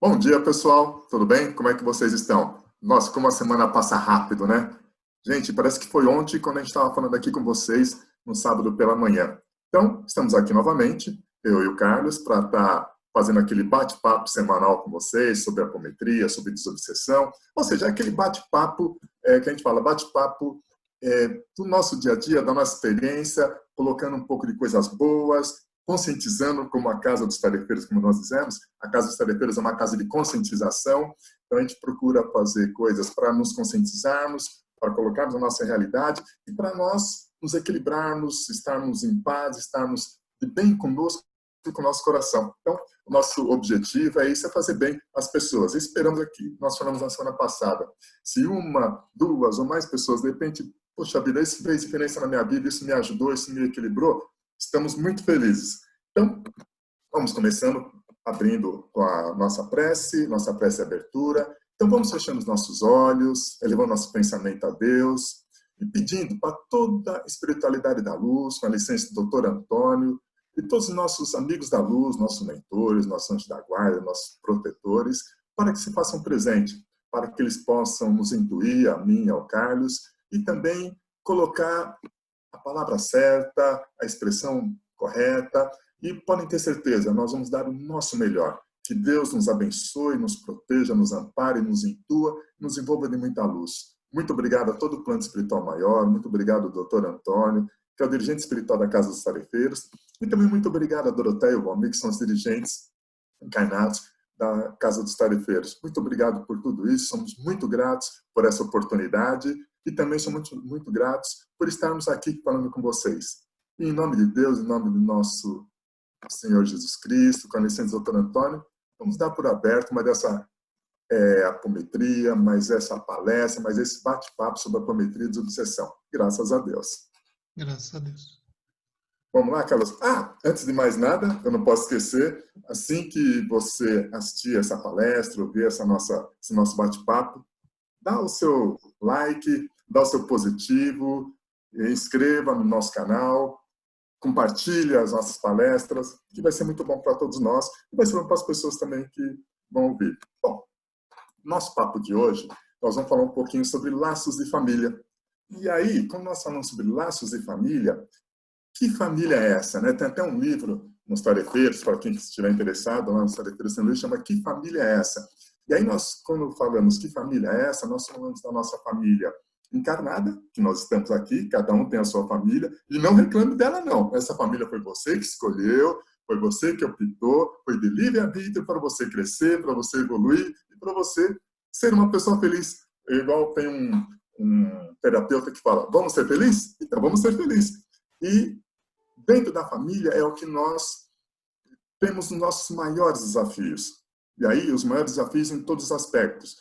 Bom dia, pessoal. Tudo bem? Como é que vocês estão? Nossa, como a semana passa rápido, né? Gente, parece que foi ontem quando a gente estava falando aqui com vocês no sábado pela manhã. Então, estamos aqui novamente, eu e o Carlos, para estar fazendo aquele bate-papo semanal com vocês sobre apometria, sobre desobsessão, ou seja, aquele bate-papo que a gente fala, bate-papo do nosso dia a dia, da nossa experiência, colocando um pouco de coisas boas, conscientizando, como a Casa dos Tarefeiros, como nós dizemos. A Casa dos Tarefeiros é uma casa de conscientização, então a gente procura fazer coisas para nos conscientizarmos, para colocarmos a nossa realidade e para nós nos equilibrarmos, estarmos em paz, estarmos de bem conosco e com o nosso coração. Então, o nosso objetivo é isso, é fazer bem às pessoas. Esperamos aqui, nós falamos na semana passada, se uma, duas ou mais pessoas, de repente, poxa vida, isso fez diferença na minha vida, isso me ajudou, isso me equilibrou, estamos muito felizes. Então, vamos começando, abrindo com a nossa prece de abertura. Então, vamos fechando os nossos olhos, elevando nosso pensamento a Deus e pedindo para toda a espiritualidade da luz, com a licença do Dr. Antônio, e todos os nossos amigos da luz, nossos mentores, nossos anjos da guarda, nossos protetores, para que se façam presente, para que eles possam nos intuir, a mim e ao Carlos, e também colocar a palavra certa, a expressão correta, e podem ter certeza, nós vamos dar o nosso melhor. Que Deus nos abençoe, nos proteja, nos ampare, nos intua, nos envolva de muita luz. Muito obrigado a todo o plano espiritual maior, muito obrigado ao Dr. Antônio, que é o dirigente espiritual da Casa dos Tarefeiros, e também muito obrigado a Doroteia e o Valmir, que são os dirigentes encarnados da Casa dos Tarefeiros. Muito obrigado por tudo isso, somos muito gratos por essa oportunidade e também somos muito gratos por estarmos aqui falando com vocês. E em nome de Deus, em nome do nosso Senhor Jesus Cristo, com a licença do Dr. Antônio, vamos dar por aberto uma dessa apometria, mais essa palestra, mais esse bate-papo sobre a apometria e desobsessão. Graças a Deus. Graças a Deus. Vamos lá, Carlos? Antes de mais nada, eu não posso esquecer, assim que você assistir essa palestra, ouvir esse nosso bate-papo, dá o seu like, dá o seu positivo, inscreva no nosso canal, compartilhe as nossas palestras, que vai ser muito bom para todos nós e vai ser bom para as pessoas também que vão ouvir. Bom, nosso papo de hoje, nós vamos falar um pouquinho sobre laços de família. E aí, quando nós falamos sobre laços de família, que família é essa? Né? Tem até um livro nos Tarefeiros, para quem estiver interessado, lá nos Tarefeiros tem um livro, chama Que Família é essa? E aí nós, quando falamos que família é essa, nós falamos da nossa família encarnada, que nós estamos aqui, cada um tem a sua família, e não reclame dela não. Essa família foi você que escolheu, foi você que optou, foi de livre-arbítrio para você crescer, para você evoluir e para você ser uma pessoa feliz. Igual tem um terapeuta que fala, vamos ser felizes? Então vamos ser felizes. E dentro da família é o que nós temos os nossos maiores desafios. E aí, os maiores desafios em todos os aspectos.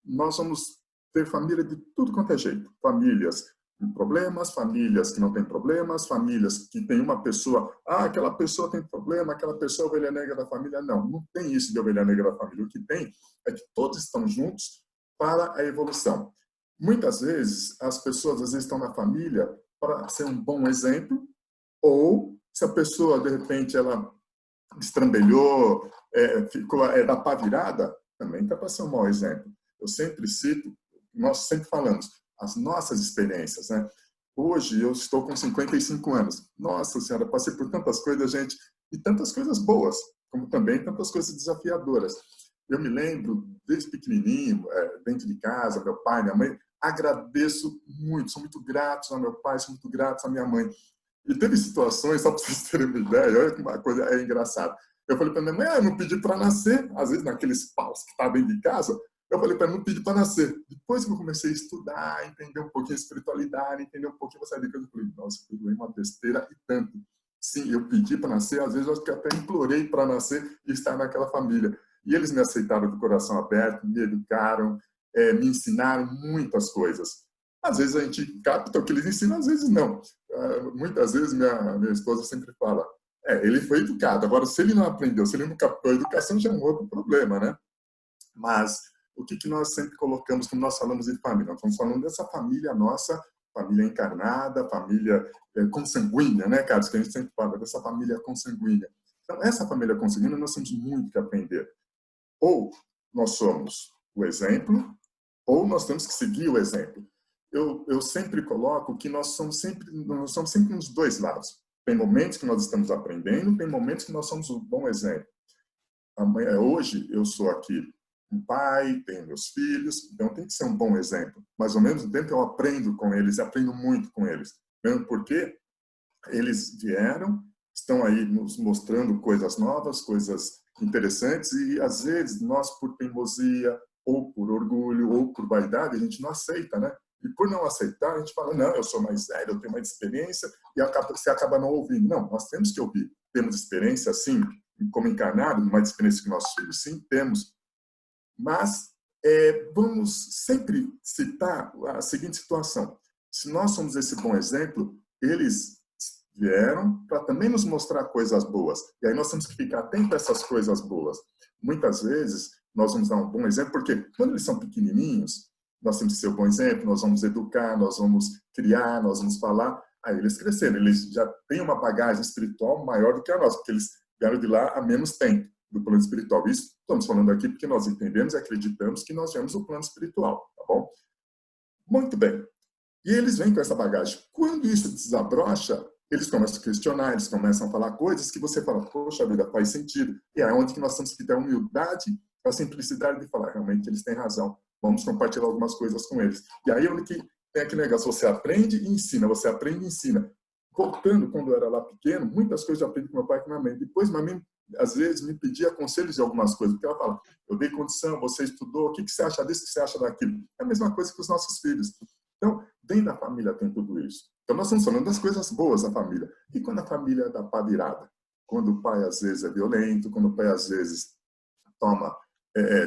Nós vamos ter família de tudo quanto é jeito. Famílias com problemas, famílias que não têm problemas, famílias que tem uma pessoa, aquela pessoa tem problema, aquela pessoa é a ovelha negra da família. Não, não tem isso de ovelha negra da família. O que tem é que todos estão juntos para a evolução. Muitas vezes, as pessoas às vezes estão na família para ser um bom exemplo, ou se a pessoa, de repente, ela estrambelhou, ficou da pá virada, também está para ser um mau exemplo. Eu sempre cito, nós sempre falamos, as nossas experiências, né? Hoje eu estou com 55 anos. Nossa Senhora, passei por tantas coisas, gente, e tantas coisas boas, como também tantas coisas desafiadoras. Eu me lembro, desde pequenininho, dentro de casa, meu pai, minha mãe, agradeço muito, sou muito grato ao meu pai, sou muito grato à minha mãe. E teve situações, só para vocês terem uma ideia, olha que uma coisa engraçada. Eu falei para minha mãe, eu não pedi para nascer, às vezes naqueles paus que estavam dentro de casa, eu falei para ela, não pedi para nascer. Depois que eu comecei a estudar, entender um pouquinho a espiritualidade, entender um pouquinho essa dica, eu falei, nossa, foi uma besteira e tanto. Sim, eu pedi para nascer, às vezes eu acho que até implorei para nascer e estar naquela família. E eles me aceitaram de coração aberto, me educaram, me ensinaram muitas coisas. Às vezes a gente capta o que eles ensinam, às vezes não. Muitas vezes minha esposa sempre fala, ele foi educado, agora se ele não aprendeu, se ele não captou a educação, já é um outro problema, né? Mas o que nós sempre colocamos quando nós falamos de família? Nós estamos falando dessa família nossa, família encarnada, família consanguínea, né, Carlos? Que a gente sempre fala dessa família consanguínea. Então, essa família consanguínea nós temos muito que aprender. Ou nós somos o exemplo ou nós temos que seguir o exemplo. Eu sempre coloco que nós somos sempre nos dois lados. Tem momentos que nós estamos aprendendo, tem momentos que nós somos um bom exemplo. Hoje eu sou aqui um pai, tenho meus filhos, então tem que ser um bom exemplo. Mas ao mesmo tempo eu aprendo com eles, aprendo muito com eles. Mesmo porque eles vieram, estão aí nos mostrando coisas novas, coisas interessantes, e às vezes nós, por teimosia, ou por orgulho, ou por vaidade, a gente não aceita, né? E por não aceitar, a gente fala, não, eu sou mais velho, eu tenho mais experiência, e você acaba não ouvindo. Não, nós temos que ouvir. Temos experiência, sim, como encarnado, mais experiência que nossos filhos, sim, temos. Mas vamos sempre citar a seguinte situação. Se nós somos esse bom exemplo, eles vieram para também nos mostrar coisas boas. E aí nós temos que ficar atentos a essas coisas boas. Muitas vezes, nós vamos dar um bom exemplo, porque quando eles são pequenininhos, nós temos que ser um bom exemplo, nós vamos educar, nós vamos criar, nós vamos falar. Aí eles cresceram, eles já têm uma bagagem espiritual maior do que a nossa, porque eles vieram de lá há menos tempo do plano espiritual. Isso estamos falando aqui porque nós entendemos e acreditamos que nós viemos do plano espiritual, tá bom? Muito bem. E eles vêm com essa bagagem. Quando isso desabrocha, eles começam a questionar, eles começam a falar coisas que você fala, poxa vida, faz sentido. E é onde que nós temos que ter a humildade, a simplicidade de falar, realmente eles têm razão. Vamos compartilhar algumas coisas com eles. E aí é onde que tem aquele negócio, você aprende e ensina, você aprende e ensina. Voltando, quando eu era lá pequeno, muitas coisas eu aprendi com meu pai e com minha mãe. Depois, minha mãe, às vezes, me pedia conselhos de algumas coisas, porque ela fala, eu dei condição, você estudou, o que você acha disso, o que você acha daquilo? É a mesma coisa que os nossos filhos. Então, dentro da família tem tudo isso. Então, nós estamos falando das coisas boas da família. E quando a família dá pá virada? Quando o pai, às vezes, é violento, quando o pai, às vezes,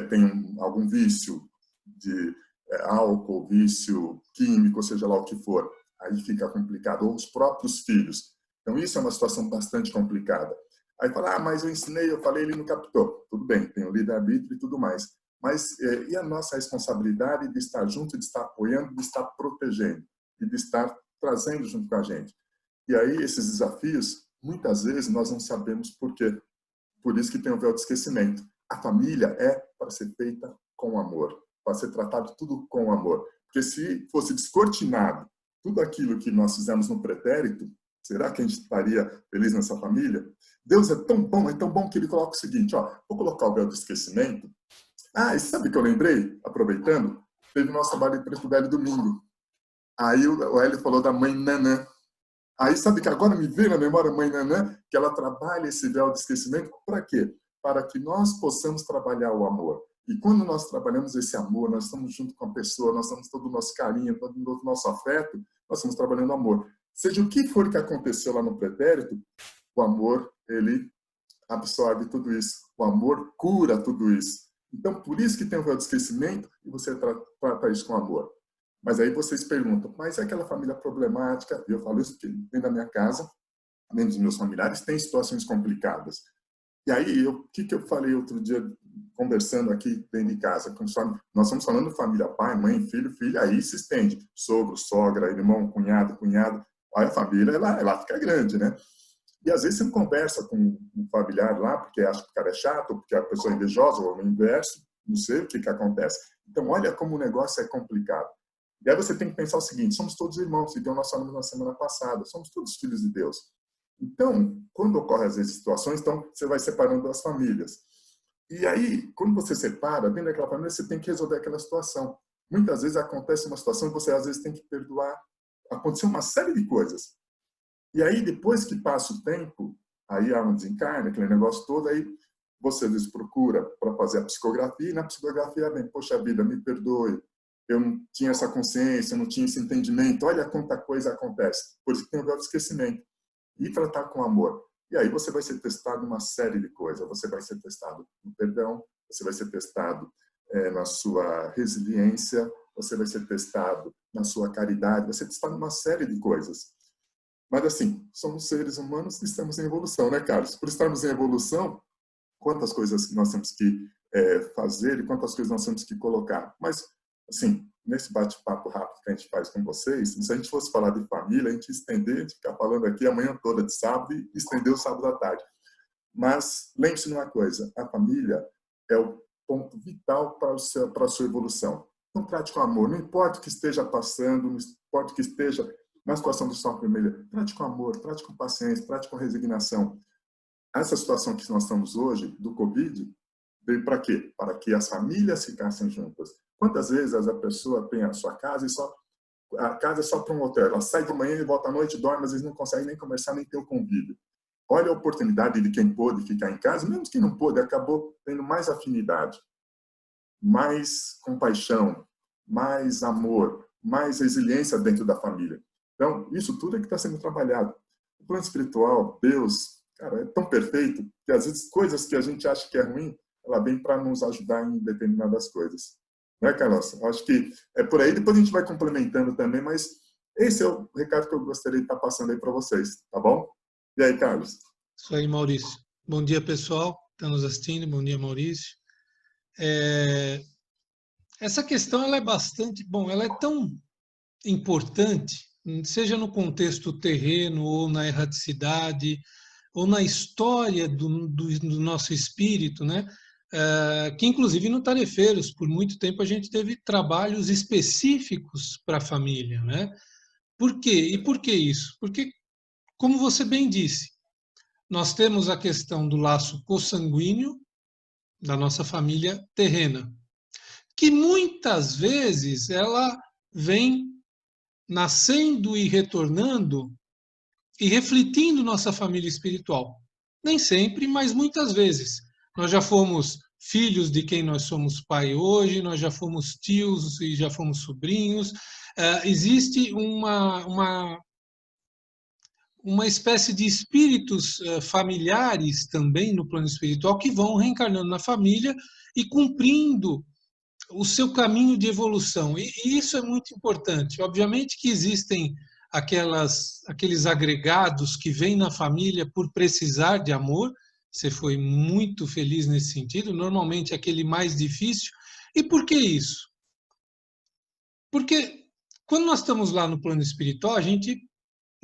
tem algum vício de álcool, vício químico, seja lá o que for, aí fica complicado. Ou os próprios filhos. Então, isso é uma situação bastante complicada. Aí fala, mas eu ensinei, eu falei, ele não captou. Tudo bem, tem o livre-arbítrio e tudo mais. Mas e a nossa responsabilidade de estar junto, de estar apoiando, de estar protegendo e de estar trazendo junto com a gente? E aí, esses desafios, muitas vezes, nós não sabemos por quê. Por isso que tem o véu de esquecimento. A família é para ser feita com amor, para ser tratado tudo com amor. Porque se fosse descortinado tudo aquilo que nós fizemos no pretérito, será que a gente estaria feliz nessa família? Deus é tão bom que ele coloca o seguinte, ó, vou colocar o véu de esquecimento. Ah, e sabe o que eu lembrei? Aproveitando, teve o nosso trabalho de Preto Velho domingo. Aí o Hélio falou da mãe Nanã. Aí sabe que agora me veio na memória a mãe Nanã, que ela trabalha esse véu de esquecimento para quê? Para que nós possamos trabalhar o amor. E quando nós trabalhamos esse amor, nós estamos junto com a pessoa, nós estamos todo o nosso carinho, todo o nosso afeto, nós estamos trabalhando o amor. Seja o que for que aconteceu lá no pretérito, o amor, ele absorve tudo isso. O amor cura tudo isso. Então, por isso que tem o véu de esquecimento e você trata isso com amor. Mas aí vocês perguntam, mas é aquela família problemática? E eu falo isso porque dentro da minha casa, dentro dos meus familiares, tem situações complicadas. E aí, o que eu falei outro dia, conversando aqui dentro de casa? Nós estamos falando de família, pai, mãe, filho, filha, aí se estende. Sogro, sogra, irmão, cunhado, cunhado. Aí a família, ela fica grande, né? E às vezes você não conversa com um familiar lá, porque acha que o cara é chato, ou porque a pessoa é invejosa, ou o inverso, não sei o que acontece. Então, olha como o negócio é complicado. E aí você tem que pensar o seguinte, somos todos irmãos, e Deus nós falamos na semana passada, somos todos filhos de Deus. Então, quando ocorrem às vezes situações, então você vai separando as famílias. E aí, quando você separa, dentro daquela família, você tem que resolver aquela situação. Muitas vezes acontece uma situação e você às vezes tem que perdoar. Aconteceu uma série de coisas. E aí, depois que passa o tempo, aí há um desencarne, aquele negócio todo, aí você às vezes procura para fazer a psicografia, e na psicografia vem, poxa vida, me perdoe, eu não tinha essa consciência, eu não tinha esse entendimento, olha quanta coisa acontece. Por isso que tem o véu de esquecimento. E tratar com amor. E aí você vai ser testado uma série de coisas. Você vai ser testado no perdão, você vai ser testado na sua resiliência, você vai ser testado na sua caridade, vai ser testado uma série de coisas. Mas assim, somos seres humanos e estamos em evolução, né, Carlos? Por estarmos em evolução, quantas coisas nós temos que fazer e quantas coisas nós temos que colocar. Mas, assim, nesse bate-papo rápido que a gente faz com vocês, se a gente fosse falar de família, a gente estender, a gente ficar falando aqui a manhã toda de sábado e estender o sábado à tarde. Mas lembre-se de uma coisa, a família é o ponto vital para a sua evolução. Então, trate com amor. Não importa o que esteja passando, não importa o que esteja na situação do sol vermelho, trate com amor, trate com paciência, trate com resignação. Essa situação que nós estamos hoje, do Covid, veio para quê? Para que as famílias ficassem juntas. Quantas vezes a pessoa tem a sua casa e a casa é só para um hotel? Ela sai de manhã e volta à noite, dorme, às vezes não consegue nem conversar, nem ter o convívio. Olha a oportunidade de quem pôde ficar em casa, mesmo quem não pôde, acabou tendo mais afinidade, mais compaixão, mais amor, mais resiliência dentro da família. Então, isso tudo é que está sendo trabalhado. O plano espiritual, Deus, cara, é tão perfeito que às vezes coisas que a gente acha que é ruim, ela vem para nos ajudar em determinadas coisas. Não é, Carlos? Acho que é por aí, depois a gente vai complementando também, mas esse é o recado que eu gostaria de estar passando aí para vocês, tá bom? E aí, Carlos? Isso aí, Maurício. Bom dia, pessoal que está nos assistindo. Bom dia, Maurício. Essa questão ela é bastante... Bom, ela é tão importante, seja no contexto terreno, ou na erraticidade, ou na história do nosso espírito, né? Que inclusive no Tarefeiros, por muito tempo a gente teve trabalhos específicos para a família, né? Por quê? E por que isso? Porque, como você bem disse, nós temos a questão do laço consanguíneo da nossa família terrena, que muitas vezes ela vem nascendo e retornando e refletindo nossa família espiritual. Nem sempre, mas muitas vezes. Nós já fomos filhos de quem nós somos pai hoje, nós já fomos tios e já fomos sobrinhos. Existe uma espécie de espíritos familiares também no plano espiritual que vão reencarnando na família e cumprindo o seu caminho de evolução. E isso é muito importante. Obviamente que existem aqueles agregados que vêm na família por precisar de amor. Você foi muito feliz nesse sentido. Normalmente aquele mais difícil. E por que isso? Porque quando nós estamos lá no plano espiritual, a gente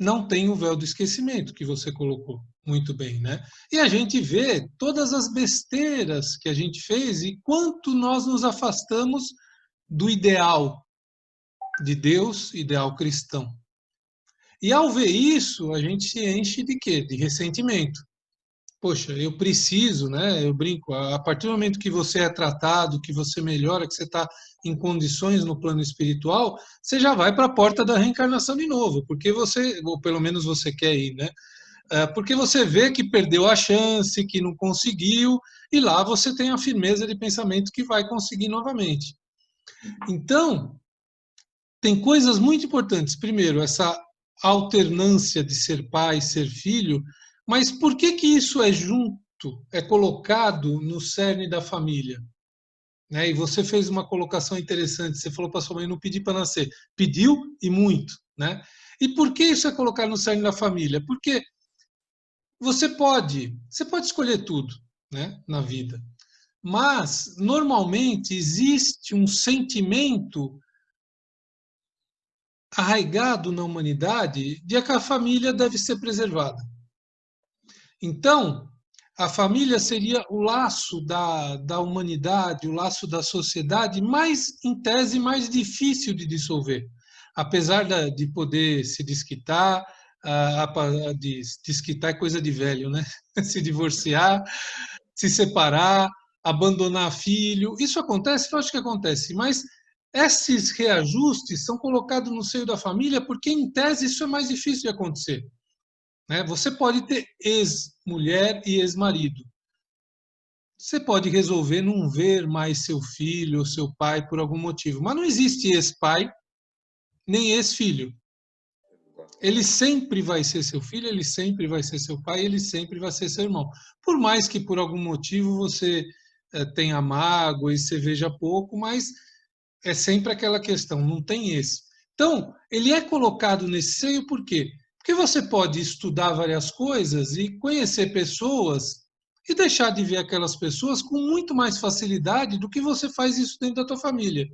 não tem o véu do esquecimento, que você colocou muito bem, né? E a gente vê todas as besteiras que a gente fez e quanto nós nos afastamos do ideal de Deus, ideal cristão. E ao ver isso, a gente se enche de quê? De ressentimento. Poxa, eu preciso, né? Eu brinco, a partir do momento que você é tratado, que você melhora, que você está em condições no plano espiritual, você já vai para a porta da reencarnação de novo, porque você, ou pelo menos você quer ir, né? Porque você vê que perdeu a chance, que não conseguiu, e lá você tem a firmeza de pensamento que vai conseguir novamente. Então, tem coisas muito importantes. Primeiro, essa alternância de ser pai, ser filho, mas por que isso é junto, é colocado no cerne da família? Né? E você fez uma colocação interessante, você falou para sua mãe não pedir para nascer. Pediu e muito. Né? E por que isso é colocado no cerne da família? Porque você pode escolher tudo, né, na vida, mas normalmente existe um sentimento arraigado na humanidade de que a família deve ser preservada. Então, a família seria o laço da humanidade, o laço da sociedade, mais, em tese, mais difícil de dissolver. Apesar de poder se desquitar, desquitar é coisa de velho, né? Se divorciar, se separar, abandonar filho. Isso acontece? Eu acho que acontece, mas esses reajustes são colocados no seio da família porque, em tese, isso é mais difícil de acontecer. Né? Você pode ter ex-mulher e ex-marido. Você pode resolver não ver mais seu filho ou seu pai por algum motivo, mas não existe ex-pai nem ex-filho. Ele sempre vai ser seu filho, ele sempre vai ser seu pai, ele sempre vai ser seu irmão. Por mais que por algum motivo você tenha mágoa e você veja pouco, mas é sempre aquela questão, não tem esse. Então, ele é colocado nesse seio por quê? Porque você pode estudar várias coisas e conhecer pessoas e deixar de ver aquelas pessoas com muito mais facilidade do que você faz isso dentro da tua família.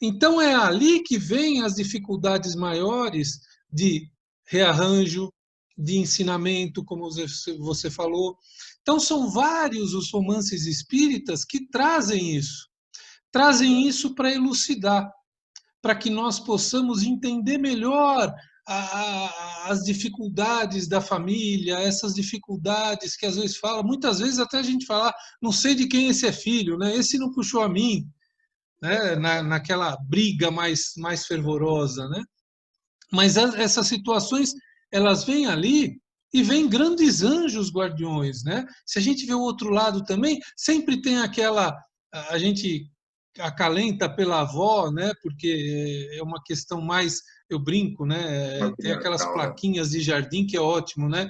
Então, é ali que vem as dificuldades maiores de rearranjo, de ensinamento, como você falou. Então, são vários os romances espíritas que trazem isso para elucidar, para que nós possamos entender melhor as dificuldades da família, essas dificuldades que às vezes fala, muitas vezes até a gente fala, não sei de quem esse é filho, né? Esse não puxou a mim, né? Naquela briga mais fervorosa, né? Mas essas situações, elas vêm ali e vêm grandes anjos guardiões, né? Se a gente vê o outro lado também, sempre tem aquela, a gente acalenta pela avó, né? Porque é uma questão mais, eu brinco, né? Tem aquelas Matriarcal, né? plaquinhas de jardim que é ótimo, né?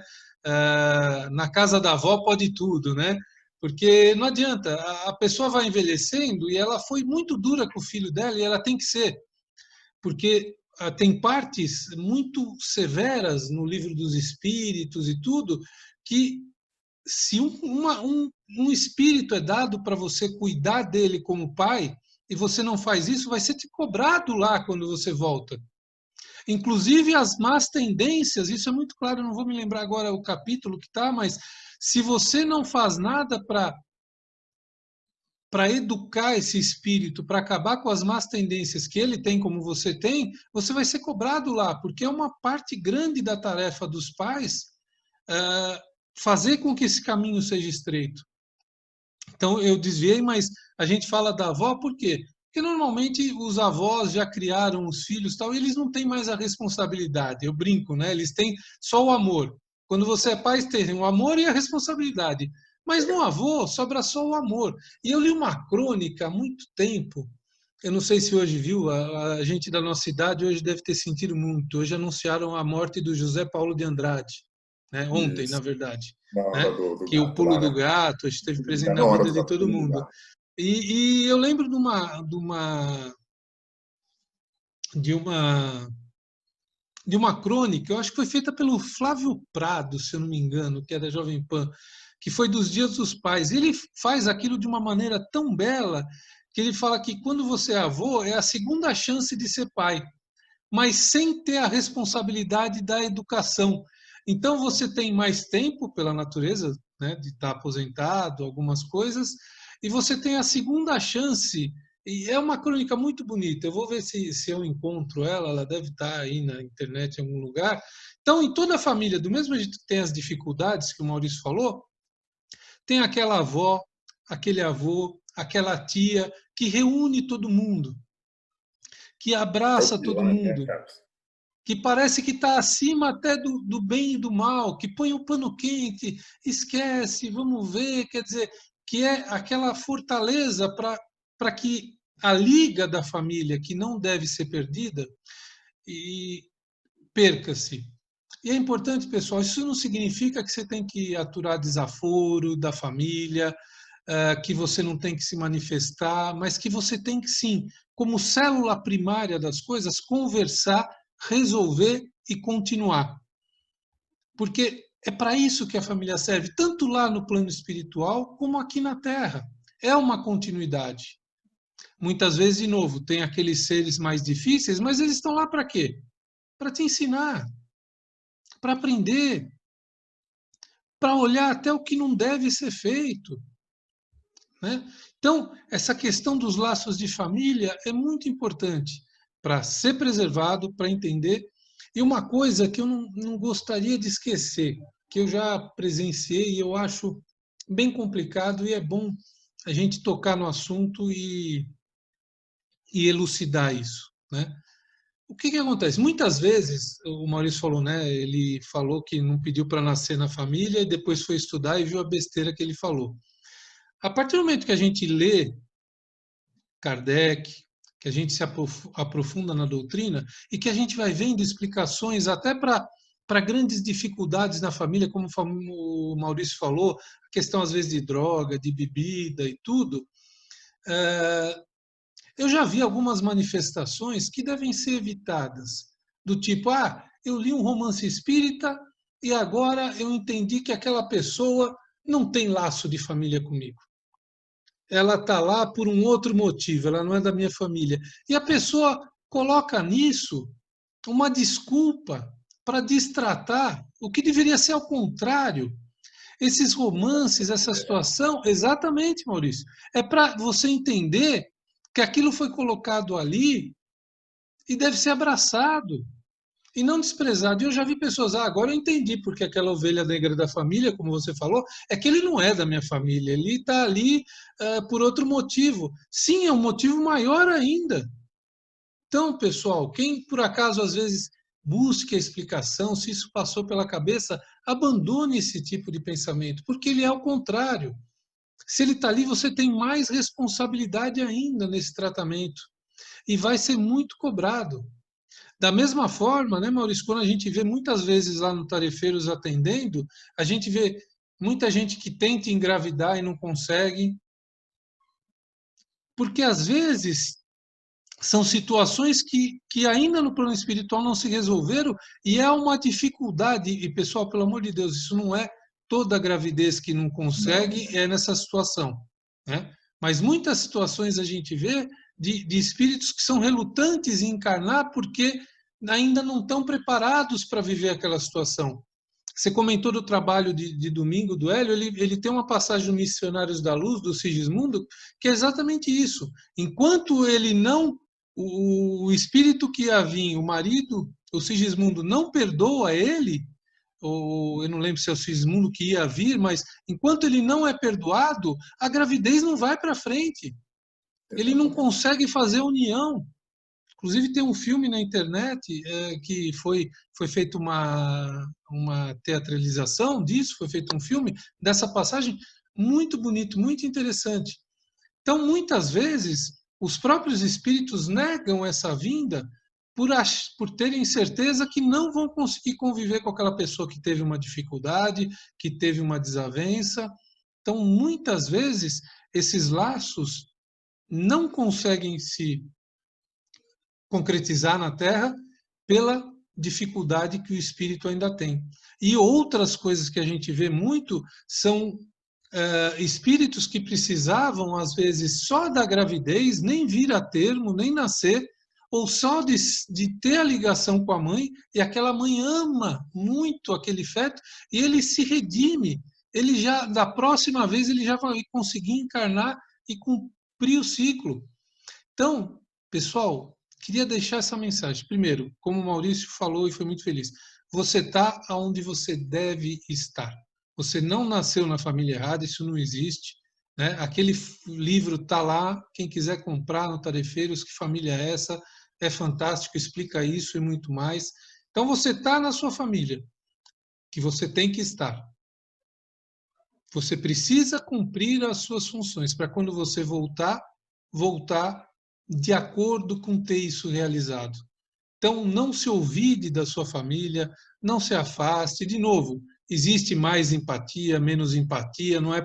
Na casa da avó pode tudo, né? Porque não adianta, a pessoa vai envelhecendo e ela foi muito dura com o filho dela e ela tem que ser, porque tem partes muito severas no livro dos espíritos e tudo, que se um espírito é dado para você cuidar dele como pai, e você não faz isso, vai ser te cobrado lá quando você volta. Inclusive as más tendências, isso é muito claro, eu não vou me lembrar agora o capítulo que está, mas se você não faz nada para educar esse espírito, para acabar com as más tendências que ele tem, como você tem, você vai ser cobrado lá, porque é uma parte grande da tarefa dos pais fazer com que esse caminho seja estreito. Então, eu desviei, mas a gente fala da avó por quê? Porque normalmente os avós já criaram os filhos tal, e eles não têm mais a responsabilidade. Eu brinco, né? Eles têm só o amor. Quando você é pai, tem o amor e a responsabilidade. Mas no avô sobra só o amor. E eu li uma crônica há muito tempo. Eu não sei se hoje viu, a gente da nossa idade hoje deve ter sentido muito. Hoje anunciaram a morte do José Paulo de Andrade, né? Ontem, na Isso. verdade, Na hora né? do Que o gato pulo lá, do né? gato esteve presente na Na hora vida do de todo pulo do mundo. gato. E eu lembro de uma crônica, eu acho que foi feita pelo Flávio Prado, se eu não me engano, que é da Jovem Pan, que foi dos Dias dos Pais. Ele faz aquilo de uma maneira tão bela que ele fala que quando você é avô, é a segunda chance de ser pai, mas sem ter a responsabilidade da educação. Então você tem mais tempo pela natureza, né, de estar aposentado, algumas coisas, e você tem a segunda chance. E é uma crônica muito bonita. Eu vou ver se eu encontro ela. Ela deve estar aí na internet em algum lugar. Então, em toda a família, do mesmo jeito que tem as dificuldades que o Maurício falou, tem aquela avó, aquele avô, aquela tia que reúne todo mundo, que É o abraça todo pilar, né, mundo, Carlos? que parece que está acima até do bem e do mal, que põe o pano quente, esquece, vamos ver, quer dizer, que é aquela fortaleza para que a liga da família, que não deve ser perdida, e perca-se. E é importante, pessoal, isso não significa que você tem que aturar desaforo da família, que você não tem que se manifestar, mas que você tem que, sim, como célula primária das coisas, conversar, resolver e continuar. Porque é para isso que a família serve, tanto lá no plano espiritual como aqui na Terra. É uma continuidade. Muitas vezes, de novo, tem aqueles seres mais difíceis, mas eles estão lá para quê? Para te ensinar, para aprender, para olhar até o que não deve ser feito, né? Então, essa questão dos laços de família é muito importante para ser preservado, para entender. E uma coisa que eu não gostaria de esquecer, que eu já presenciei e eu acho bem complicado, e é bom a gente tocar no assunto e elucidar isso, né? O que acontece? Muitas vezes, o Maurício falou, né? Ele falou que não pediu para nascer na família e depois foi estudar e viu a besteira que ele falou. A partir do momento que a gente lê Kardec, que a gente se aprofunda na doutrina e que a gente vai vendo explicações até para grandes dificuldades na família, como o Maurício falou, a questão às vezes de droga, de bebida e tudo. Eu já vi algumas manifestações que devem ser evitadas, do tipo, eu li um romance espírita e agora eu entendi que aquela pessoa não tem laço de família comigo. Ela está lá por um outro motivo, ela não é da minha família. E a pessoa coloca nisso uma desculpa para destratar o que deveria ser ao contrário. Esses romances, essa situação, exatamente, Maurício, é para você entender que aquilo foi colocado ali e deve ser abraçado e não desprezado. E eu já vi pessoas, agora eu entendi porque aquela ovelha negra da família, como você falou, é que ele não é da minha família, ele está ali por outro motivo. Sim, é um motivo maior ainda. Então, pessoal, quem por acaso às vezes busque a explicação, se isso passou pela cabeça, abandone esse tipo de pensamento, porque ele é o contrário. Se ele está ali, você tem mais responsabilidade ainda nesse tratamento e vai ser muito cobrado. Da mesma forma, né, Maurício, quando a gente vê muitas vezes lá no Tarefeiros atendendo, a gente vê muita gente que tenta engravidar e não consegue, porque às vezes são situações que ainda no plano espiritual não se resolveram e é uma dificuldade. E, pessoal, pelo amor de Deus, isso não é toda gravidez que não consegue, é nessa situação, né? Mas muitas situações a gente vê de espíritos que são relutantes em encarnar porque ainda não estão preparados para viver aquela situação. Você comentou do trabalho de domingo do Hélio, ele tem uma passagem no Missionários da Luz, do Sigismundo, que é exatamente isso. Enquanto ele não, o espírito que ia vir, o marido, o Sigismundo, não perdoa ele, ou eu não lembro se é o Sigismundo que ia vir, mas enquanto ele não é perdoado, a gravidez não vai para frente. Ele não consegue fazer união. Inclusive tem um filme na internet que foi feita uma teatralização disso, foi feito um filme dessa passagem muito bonito, muito interessante. Então, muitas vezes, os próprios espíritos negam essa vinda por terem certeza que não vão conseguir conviver com aquela pessoa que teve uma dificuldade, que teve uma desavença. Então, muitas vezes, esses laços não conseguem se concretizar na Terra pela dificuldade que o espírito ainda tem. E outras coisas que a gente vê muito são espíritos que precisavam, às vezes, só da gravidez, nem vir a termo, nem nascer, ou só de ter a ligação com a mãe, e aquela mãe ama muito aquele feto, e ele se redime. Ele já, da próxima vez, ele já vai conseguir encarnar e cumprir o ciclo. Então, pessoal, queria deixar essa mensagem. Primeiro, como o Maurício falou e foi muito feliz, você está onde você deve estar. Você não nasceu na família errada, isso não existe. Né? Aquele livro está lá, quem quiser comprar no Tarefeiros, que família é essa? É fantástico, explica isso e muito mais. Então você está na sua família, que você tem que estar. Você precisa cumprir as suas funções para quando você voltar de acordo com ter isso realizado. Então, não se olvide da sua família, não se afaste. De novo, existe mais empatia, menos empatia, não é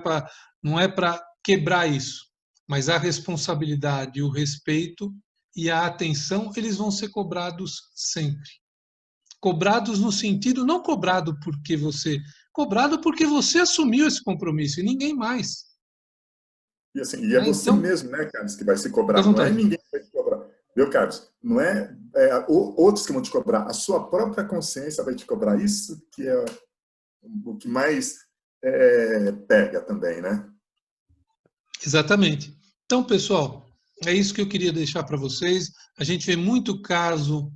para quebrar isso, mas a responsabilidade, o respeito e a atenção, eles vão ser cobrados sempre. Cobrados no sentido, não cobrado porque você assumiu esse compromisso e ninguém mais. E assim, e é você Então, mesmo, né, Carlos, que vai se cobrar. fica à Não é vontade. ninguém que vai te cobrar. Viu, Carlos? Não é, outros que vão te cobrar. A sua própria consciência vai te cobrar. Isso que é o que mais pega também, né? Exatamente. Então, pessoal, é isso que eu queria deixar para vocês. A gente vê muito caso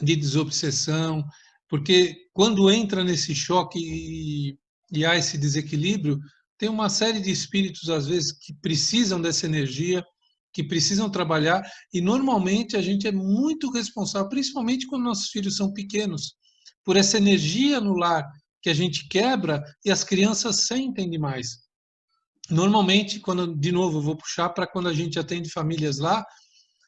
de desobsessão, porque quando entra nesse choque e há esse desequilíbrio, tem uma série de espíritos, às vezes, que precisam dessa energia, que precisam trabalhar, e normalmente a gente é muito responsável, principalmente quando nossos filhos são pequenos, por essa energia no lar que a gente quebra e as crianças sentem demais. Normalmente, quando, de novo, eu vou puxar para quando a gente atende famílias lá,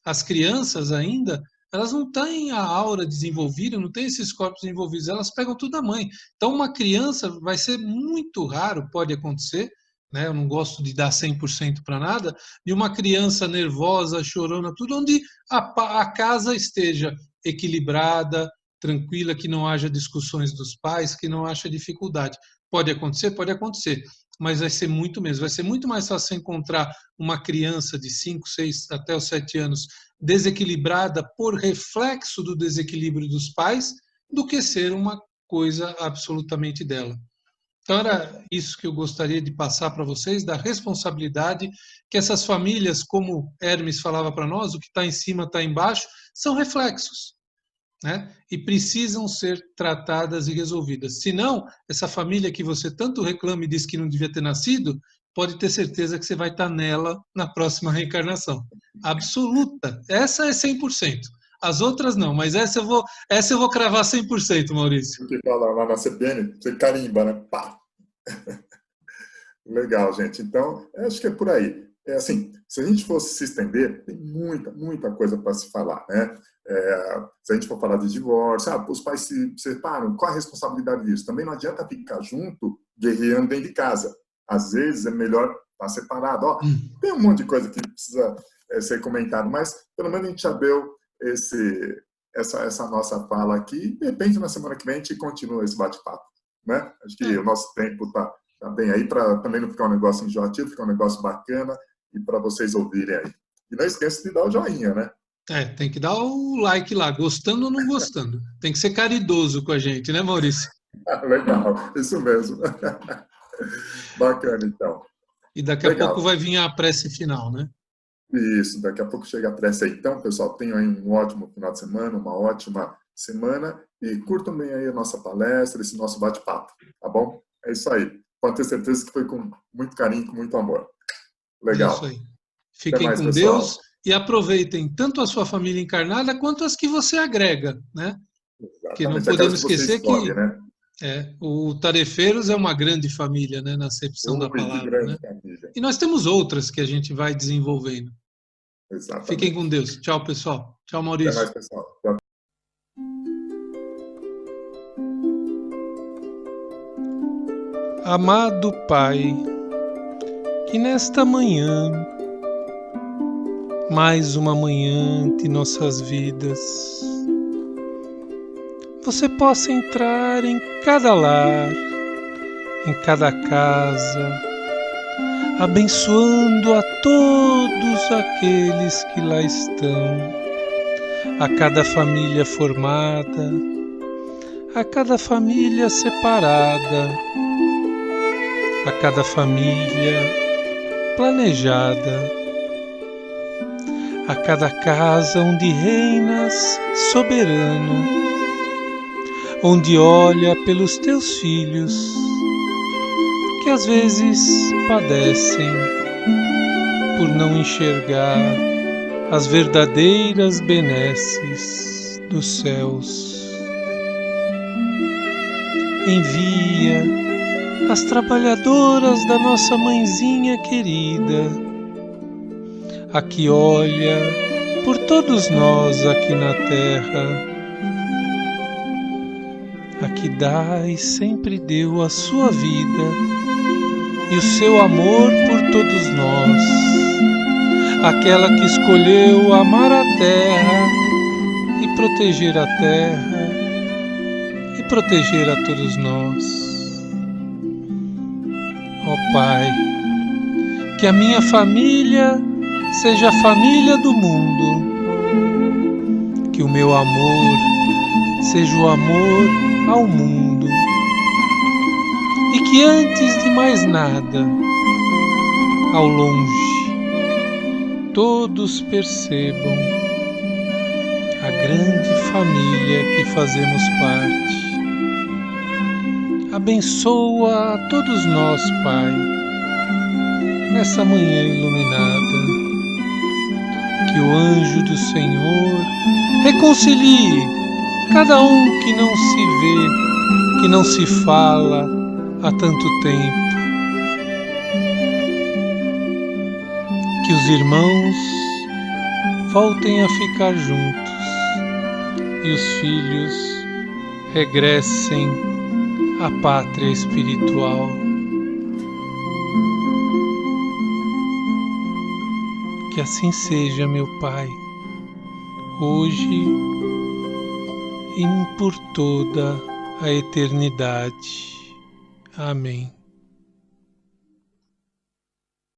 as crianças ainda, elas não têm a aura desenvolvida, não têm esses corpos desenvolvidos, elas pegam tudo da mãe. Então, uma criança vai ser muito raro, pode acontecer, né? Eu não gosto de dar 100% para nada, de uma criança nervosa, chorona, tudo, onde a casa esteja equilibrada, tranquila, que não haja discussões dos pais, que não haja dificuldade. Pode acontecer? Pode acontecer, mas vai ser muito mesmo. Vai ser muito mais fácil encontrar uma criança de 5, 6 até os 7 anos desequilibrada por reflexo do desequilíbrio dos pais do que ser uma coisa absolutamente dela. Então, era isso que eu gostaria de passar para vocês, da responsabilidade que essas famílias, como Hermes falava para nós, o que está em cima está embaixo, são reflexos, né? E precisam ser tratadas e resolvidas. Senão, essa família que você tanto reclama e diz que não devia ter nascido, pode ter certeza que você vai estar nela na próxima reencarnação. Absoluta. Essa é 100%. As outras não, mas essa eu vou cravar 100%, Maurício. O que fala lá na CPN, você carimba, né? Pá! Legal, gente. Então, acho que é por aí. É assim, se a gente fosse se estender, tem muita, muita coisa para se falar, né? Se a gente for falar de divórcio, os pais se separam, qual a responsabilidade disso? Também não adianta ficar junto, guerreando dentro de casa. Às vezes é melhor estar separado. Ó, tem um monte de coisa que precisa ser comentado, mas pelo menos a gente já deu essa nossa fala aqui. De repente, na semana que vem, a gente continua esse bate-papo, né? Acho que o nosso tempo está bem aí, para também não ficar um negócio enjoativo, ficar um negócio bacana e para vocês ouvirem aí. E não esqueça de dar o joinha, né? Tem que dar o like lá, gostando ou não gostando. Tem que ser caridoso com a gente, né, Maurício? Legal, isso mesmo. Bacana, então. E daqui a pouco Legal. vai vir a prece final, né? Isso, daqui a pouco chega a prece aí. Então, pessoal, tenham aí um ótimo final de semana, uma ótima semana e curtam bem aí a nossa palestra, esse nosso bate-papo, tá bom? É isso aí. Pode ter certeza que foi com muito carinho, com muito amor. É isso Legal. aí. Até Fiquem mais, com pessoal. Deus e aproveitem tanto a sua família encarnada quanto as que você agrega, né? Que não Exatamente. Aquelas podemos que você esquecer escolhe, que né? o Tarefeiros é uma grande família, né, na acepção da Ui, que palavra, grande né? família. E nós temos outras que a gente vai desenvolvendo. Fiquem com Exatamente. Deus. Tchau, pessoal. Tchau, Até Maurício. mais, pessoal. Amado Pai, que nesta manhã, mais uma manhã de nossas vidas, você possa entrar em cada lar, em cada casa, abençoando a todos aqueles que lá estão, a cada família formada, a cada família separada, a cada família planejada, a cada casa onde reinas soberano, onde olha pelos teus filhos que às vezes padecem por não enxergar as verdadeiras benesses dos céus. Envia as trabalhadoras da nossa mãezinha querida, a que olha por todos nós aqui na terra, a que dá e sempre deu a sua vida e o seu amor por todos nós, aquela que escolheu amar a terra e proteger a terra e proteger a todos nós. Ó Pai, que a minha família seja a família do mundo, que o meu amor seja o amor ao mundo e que antes de mais nada, ao longe, todos percebam a grande família que fazemos parte. Abençoa a todos nós, Pai, nessa manhã iluminada, que o anjo do Senhor reconcilie cada um que não se vê, que não se fala há tanto tempo. Que os irmãos voltem a ficar juntos e os filhos regressem à pátria espiritual. Que assim seja, meu Pai, hoje e por toda a eternidade. Amém.